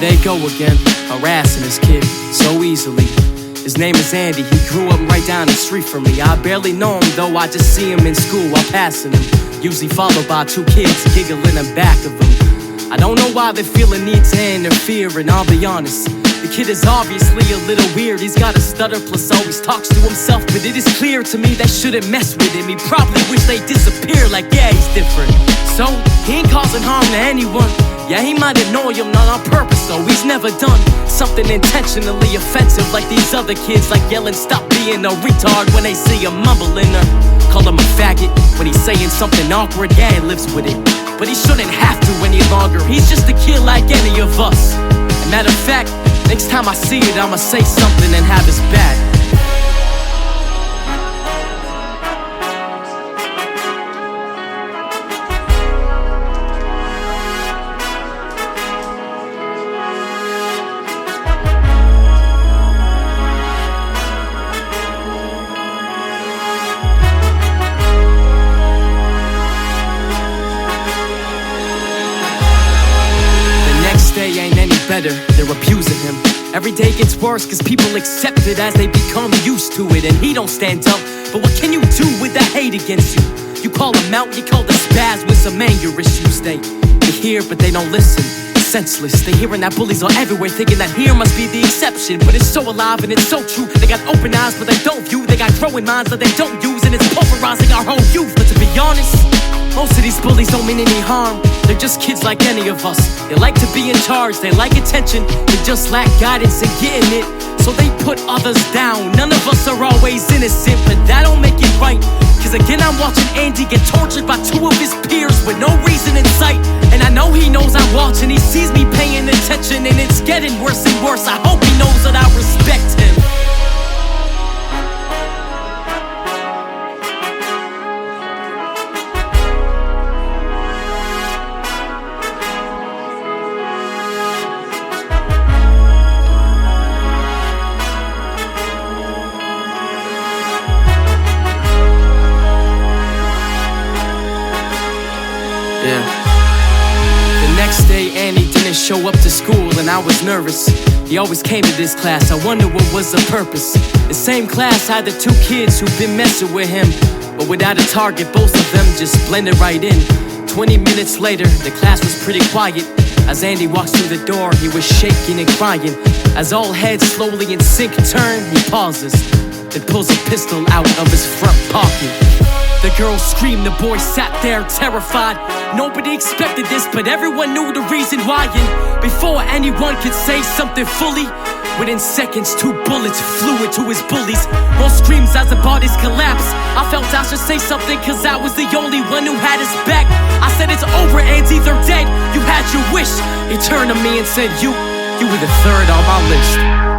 they go again, harassing this kid so easily. His name is Andy, he grew up right down the street from me. I barely know him though, I just see him in school while passing him. Usually followed by two kids giggling in back of him. I don't know why they feel a need to interfere, and I'll be honest, the kid is obviously a little weird. He's got a stutter plus always talks to himself, but it is clear to me they shouldn't mess with him. He probably wish they disappear, like yeah, he's different. So, he ain't causing harm to anyone. Yeah, he might annoy him, not on purpose, though. He's never done something intentionally offensive like these other kids, like yelling stop being a retard when they see him mumbling, or call him a faggot when he's saying something awkward. Yeah, he lives with it, but he shouldn't have to any longer. He's just a kid like any of us. And matter of fact, next time I see it, I'ma say something and have his back. Day ain't any better, they're abusing him. Every day gets worse cause people accept it as they become used to it. And he don't stand up, but what can you do with the hate against you? You call him out, you call the spaz with some anger issues. They hear but they don't listen, senseless. They hearing that bullies are everywhere, thinking that here must be the exception. But it's so alive and it's so true. They got open eyes but they don't view. They got growing minds that they don't use, and it's pulverizing our whole youth. But to be honest, most of these bullies don't mean any harm. They're just kids like any of us. They like to be in charge, they like attention. They just lack guidance and getting it, so they put others down. None of us are always innocent, but that don't make it right. Cause again I'm watching Andy get tortured by two of his peers with no reason in sight. And I know he knows I'm watching, he sees me paying attention, and it's getting worse and worse. I hope he knows that I respect him. Yeah. The next day, Andy didn't show up to school, and I was nervous. He always came to this class, I wonder what was the purpose. The same class had the two kids who've been messing with him, but without a target, both of them just blended right in. 20 minutes later, the class was pretty quiet. As Andy walks through the door, he was shaking and crying. As all heads slowly in sync turn, he pauses, then pulls a pistol out of his front pocket. The girl screamed, the boy sat there terrified. Nobody expected this, but everyone knew the reason why. And before anyone could say something fully, within seconds, 2 bullets flew into his bullies. More screams as the bodies collapsed. I felt I should say something cause I was the only one who had his back. I said it's over, Andy, they're dead. You had your wish. He turned to me and said, you were the third on my list.